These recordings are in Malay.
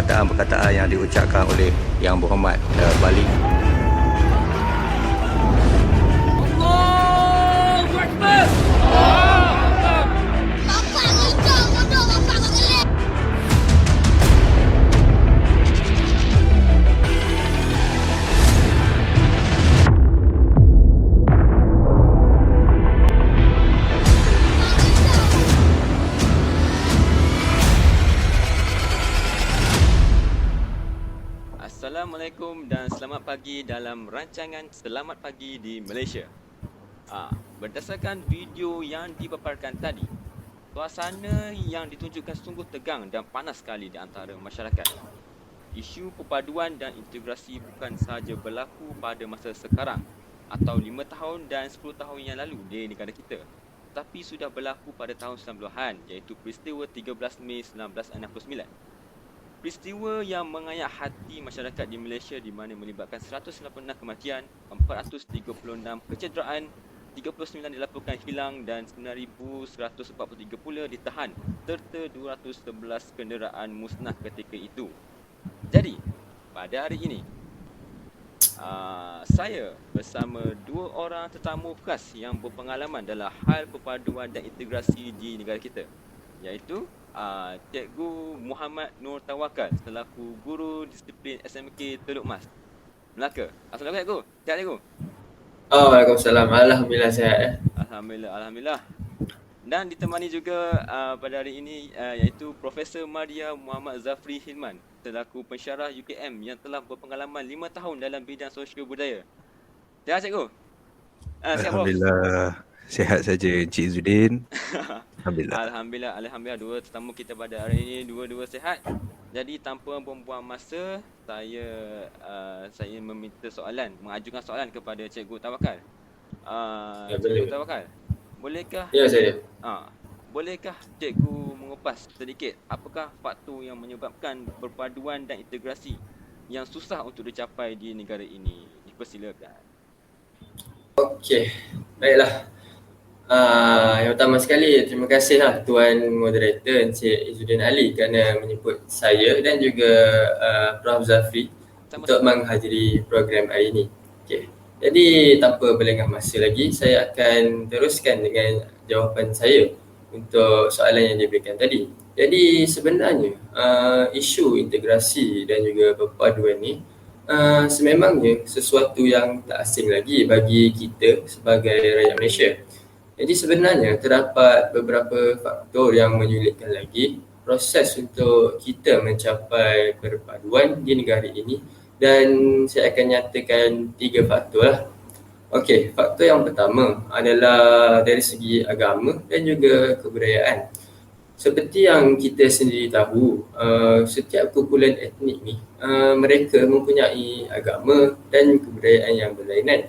perkataan-perkataan yang diucapkan oleh Yang Berhormat Balik. Assalamualaikum dan selamat pagi dalam rancangan Selamat Pagi di Malaysia. Berdasarkan video yang dipaparkan tadi, suasana yang ditunjukkan sungguh tegang dan panas sekali di antara masyarakat. Isu perpaduan dan integrasi bukan sahaja berlaku pada masa sekarang atau 5 tahun dan 10 tahun yang lalu di negara kita, tapi sudah berlaku pada tahun 90-an, iaitu peristiwa 13 Mei 1969. Peristiwa yang mengayak hati masyarakat di Malaysia di mana melibatkan 186 kematian, 436 kecederaan, 39 dilaporkan hilang dan 9,143 pula ditahan serta 211 kenderaan musnah ketika itu. Jadi, pada hari ini, saya bersama dua orang tetamu khas yang berpengalaman dalam hal perpaduan dan integrasi di negara kita, iaitu Cikgu Muhammad Nur Tawakal selaku Guru Disiplin SMK Teluk Mas, Melaka. Assalamualaikum, sihat Cikgu? Waalaikumsalam. Alhamdulillah sihat. Alhamdulillah. Dan ditemani juga pada hari ini iaitu Profesor Maria Muhammad Zafri Hilman selaku pensyarah UKM yang telah berpengalaman 5 tahun dalam bidang sosial budaya. Sihat Cikgu? Alhamdulillah. Sihat saja Encik Izzuddin. Alhamdulillah. Alhamdulillah dua tetamu kita pada hari ini dua-dua sihat. Jadi tanpa membuang masa, saya meminta mengajukan soalan kepada Cikgu Tawakal. Cikgu Tawakal, bolehkah? Ya, saya. Bolehkah Cikgu mengupas sedikit apakah faktor yang menyebabkan perpaduan dan integrasi yang susah untuk dicapai di negara ini? Dipersilakan. Okey, baiklah. Yang pertama sekali, terima kasihlah Tuan Moderator Encik Izzuddin Ali kerana menyebut saya dan juga Prof Zafri untuk menghadiri program hari ini. Okey. Jadi tanpa berlengah masa lagi, saya akan teruskan dengan jawapan saya untuk soalan yang diberikan tadi. Jadi sebenarnya isu integrasi dan juga perpaduan ni sememangnya sesuatu yang tak asing lagi bagi kita sebagai rakyat Malaysia. Jadi sebenarnya terdapat beberapa faktor yang menyulitkan lagi proses untuk kita mencapai perpaduan di negara ini, dan saya akan nyatakan 3 faktor lah. Okey, faktor yang pertama adalah dari segi agama dan juga kebudayaan. Seperti yang kita sendiri tahu, setiap kumpulan etnik ni mereka mempunyai agama dan kebudayaan yang berlainan.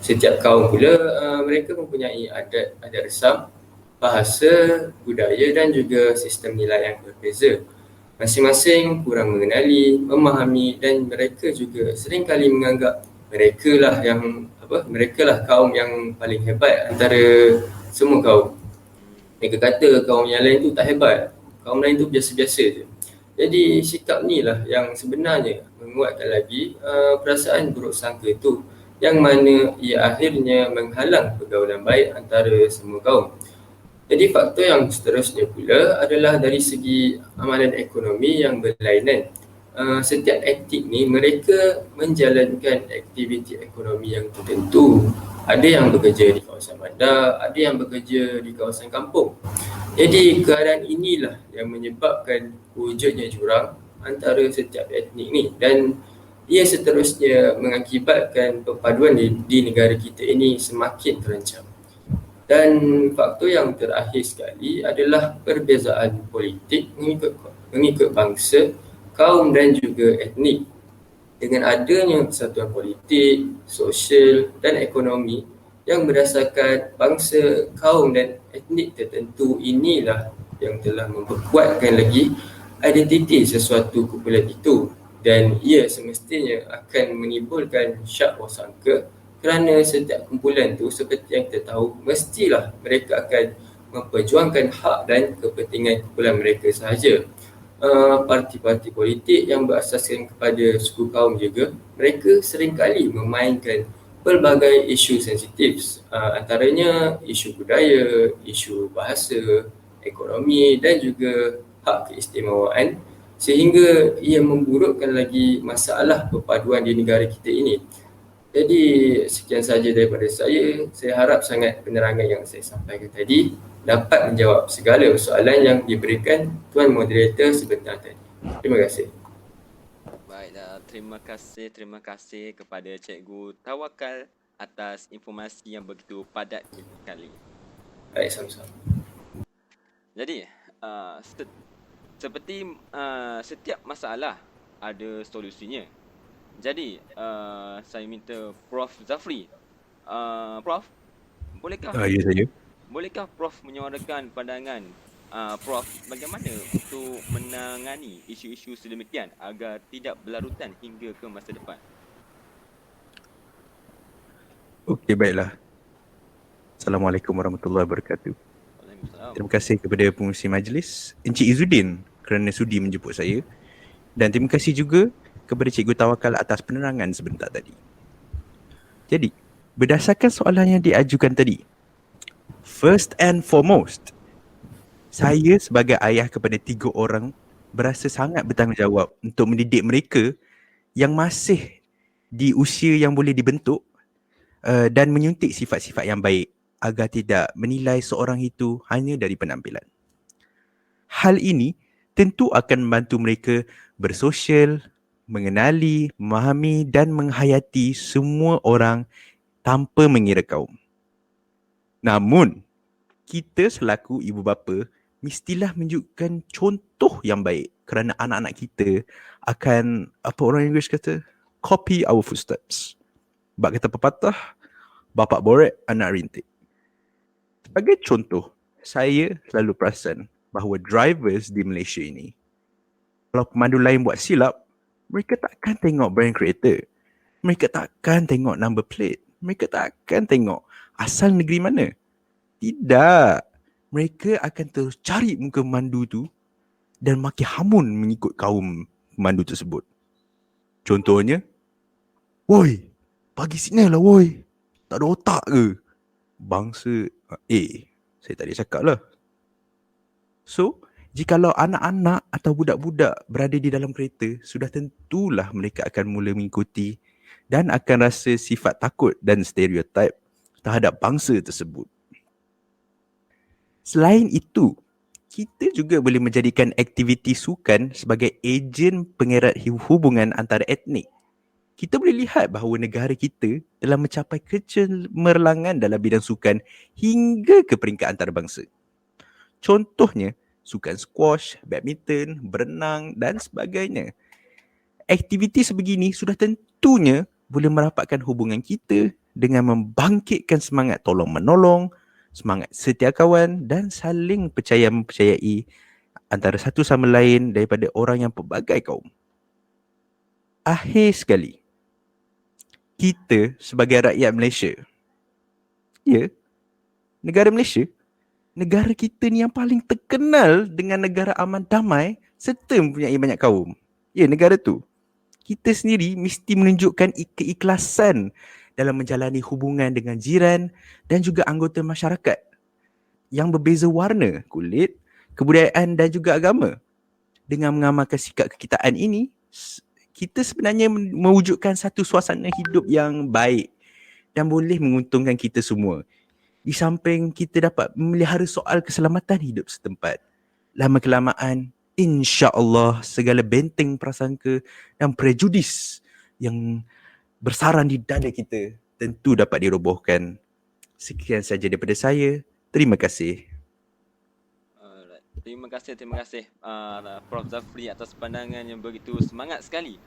Setiap kaum pula mereka mempunyai adat resam, bahasa, budaya dan juga sistem nilai yang berbeza. Masing-masing kurang mengenali, memahami dan mereka juga seringkali menganggap mereka lah kaum yang paling hebat antara semua kaum. Mereka kata kaum yang lain tu tak hebat, kaum lain tu biasa-biasa je. Jadi sikap ni lah yang sebenarnya menguatkan lagi perasaan buruk sangka itu, yang mana ia akhirnya menghalang pergaulan baik antara semua kaum. Jadi faktor yang seterusnya pula adalah dari segi amalan ekonomi yang berlainan. Setiap etnik ni mereka menjalankan aktiviti ekonomi yang tertentu. Ada yang bekerja di kawasan bandar, ada yang bekerja di kawasan kampung. Jadi keadaan inilah yang menyebabkan wujudnya jurang antara setiap etnik ni, dan ia seterusnya mengakibatkan perpaduan di negara kita ini semakin terancam. Dan faktor yang terakhir sekali adalah perbezaan politik mengikut bangsa, kaum dan juga etnik. Dengan adanya persatuan politik, sosial dan ekonomi yang berdasarkan bangsa, kaum dan etnik tertentu, inilah yang telah memperkuatkan lagi identiti sesuatu kumpulan itu, dan ia semestinya akan menimbulkan syak wasangka kerana setiap kumpulan tu seperti yang kita tahu mestilah mereka akan memperjuangkan hak dan kepentingan kumpulan mereka sahaja. parti-parti politik yang berasaskan kepada suku kaum juga, mereka seringkali memainkan pelbagai isu sensitif, antaranya isu budaya, isu bahasa, ekonomi dan juga hak keistimewaan, sehingga ia memburukkan lagi masalah perpaduan di negara kita ini. Jadi sekian saja daripada saya. Saya harap sangat penerangan yang saya sampaikan tadi dapat menjawab segala soalan yang diberikan Tuan Moderator sebentar tadi. Terima kasih. Baiklah, terima kasih kepada Cikgu Tawakal atas informasi yang begitu padat sekali. Baik, sama-sama. Jadi, seperti setiap masalah ada solusinya. Jadi, saya minta Prof Zafri. Prof, bolehkah Ya saya. bolehkah Prof menyuarakan pandangan Prof bagaimana untuk menangani isu-isu sedemikian agar tidak berlarutan hingga ke masa depan? Okey, baiklah. Assalamualaikum warahmatullahi wabarakatuh. Waalaikumsalam. Terima kasih kepada pengurusi majlis Encik Izzuddin kerana sudi menjemput saya, dan terima kasih juga kepada Cikgu Tawakal atas penerangan sebentar tadi. Jadi, berdasarkan soalan yang diajukan tadi, first and foremost, saya sebagai ayah kepada 3 orang berasa sangat bertanggungjawab untuk mendidik mereka yang masih di usia yang boleh dibentuk dan menyuntik sifat-sifat yang baik agar tidak menilai seorang itu hanya dari penampilan. Hal ini tentu akan membantu mereka bersosial, mengenali, memahami dan menghayati semua orang tanpa mengira kaum. Namun, kita selaku ibu bapa mestilah menunjukkan contoh yang baik kerana anak-anak kita akan, apa orang Inggeris kata, copy our footsteps. Bak kata pepatah, bapak borek, anak rintik. Sebagai contoh, saya selalu perasan bahawa drivers di Malaysia ini, kalau pemandu lain buat silap, mereka takkan tengok brand kereta. Mereka takkan tengok number plate. Mereka takkan tengok asal negeri mana. Tidak. Mereka akan terus cari muka pemandu tu dan makin hamun mengikut kaum pemandu tersebut. Contohnya, woi, bagi signal lah woi. Tak ada otak ke? Bangsa saya tak boleh cakap lah. So, jikalau anak-anak atau budak-budak berada di dalam kereta, sudah tentulah mereka akan mula mengikuti dan akan rasa sifat takut dan stereotip terhadap bangsa tersebut. Selain itu, kita juga boleh menjadikan aktiviti sukan sebagai ejen pengerat hubungan antara etnik. Kita boleh lihat bahawa negara kita telah mencapai kecemerlangan dalam bidang sukan hingga ke peringkat antarabangsa. Contohnya, sukan squash, badminton, berenang dan sebagainya. Aktiviti sebegini sudah tentunya boleh merapatkan hubungan kita dengan membangkitkan semangat tolong-menolong, semangat setia kawan dan saling percaya-mempercayai antara satu sama lain daripada orang yang pelbagai kaum. Akhir sekali, kita sebagai rakyat Malaysia, negara Malaysia, negara kita ni yang paling terkenal dengan negara aman damai serta mempunyai banyak kaum. Negara tu. Kita sendiri mesti menunjukkan keikhlasan dalam menjalani hubungan dengan jiran dan juga anggota masyarakat yang berbeza warna, kulit, kebudayaan dan juga agama. Dengan mengamalkan sikap kekitaan ini, kita sebenarnya mewujudkan satu suasana hidup yang baik dan boleh menguntungkan kita semua. Di samping kita dapat memelihara soal keselamatan hidup setempat. Lama-kelamaan, insya-Allah segala benteng prasangka dan prejudis yang bersarang di dada kita tentu dapat dirobohkan. Sekian saja daripada saya. Terima kasih. Terima kasih Prof Zafri atas pandangan yang begitu semangat sekali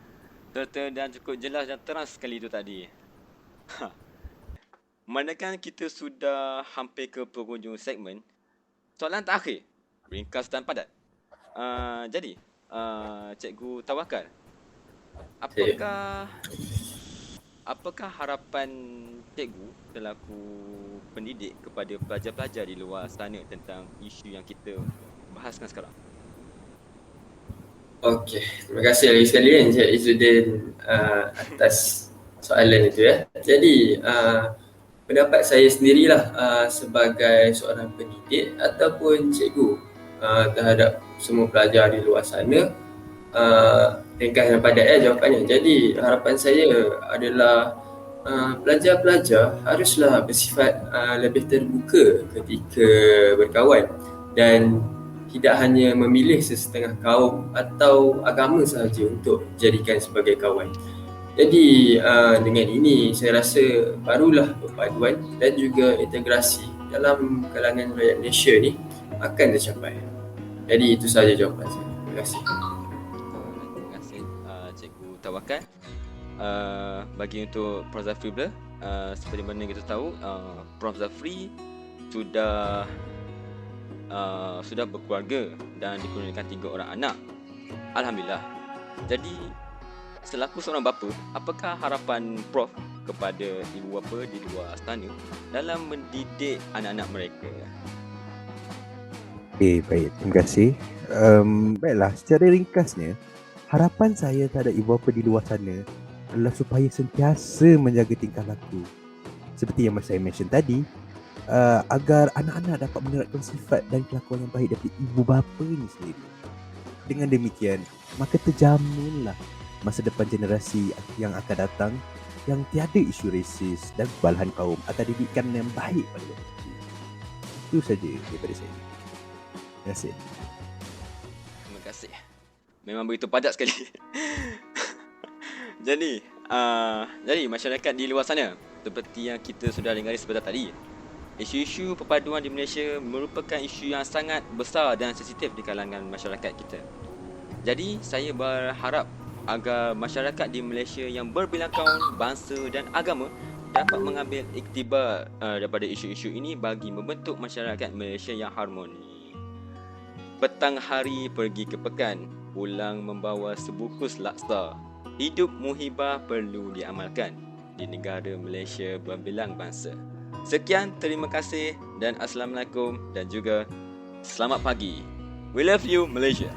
serta dan cukup jelas dan terang sekali itu tadi. Manakala kita sudah hampir ke penghujung segmen, soalan terakhir, ringkas dan padat. Jadi, Cikgu Tawakal, apakah harapan cikgu selaku pendidik kepada pelajar-pelajar di luar sana tentang isu yang kita bahaskan sekarang? Okey, terima kasih lagi sekali Encik Izzuddin atas soalan itu ya. Jadi pendapat saya sendirilah sebagai seorang pendidik ataupun cikgu terhadap semua pelajar di luar sana, ringkas dan padat jawapannya. Jadi harapan saya adalah pelajar-pelajar haruslah bersifat lebih terbuka ketika berkawan dan tidak hanya memilih sesetengah kaum atau agama sahaja untuk jadikan sebagai kawan. Jadi dengan ini saya rasa barulah perpaduan dan juga integrasi dalam kalangan rakyat Malaysia ni akan tercapai. Jadi itu sahaja jawapan saya. Terima kasih. Terima kasih Cikgu Tawakal. Bagi untuk Prof Zafri pula, seperti mana kita tahu, Prof Zafri sudah berkeluarga dan dikurniakan 3 orang anak. Alhamdulillah. Jadi selaku seorang bapa, apakah harapan Prof kepada ibu bapa di luar sana dalam mendidik anak-anak mereka? Baik. Terima kasih. Baiklah, secara ringkasnya, harapan saya terhadap ibu bapa di luar sana adalah supaya sentiasa menjaga tingkah laku. Seperti yang saya mention tadi, agar anak-anak dapat menerapkan sifat dan kelakuan yang baik daripada ibu bapa ni sendiri. Dengan demikian, maka terjaminlah masa depan generasi yang akan datang yang tiada isu resis dan kebalahan kaum atau didikan yang baik pada waktu kecil. Itu saja daripada saya. Terima kasih. Terima kasih. Memang begitu padat sekali. Jadi masyarakat di luar sana, seperti yang kita sudah dengar sebentar tadi, isu-isu perpaduan di Malaysia merupakan isu yang sangat besar dan sensitif di kalangan masyarakat kita. Jadi saya berharap agar masyarakat di Malaysia yang berbilang kaum, bangsa dan agama dapat mengambil iktibar daripada isu-isu ini bagi membentuk masyarakat Malaysia yang harmoni. Petang hari pergi ke pekan, pulang membawa sebungkus laksa. Hidup muhibah perlu diamalkan di negara Malaysia berbilang bangsa. Sekian, terima kasih dan Assalamualaikum dan juga selamat pagi. We love you, Malaysia.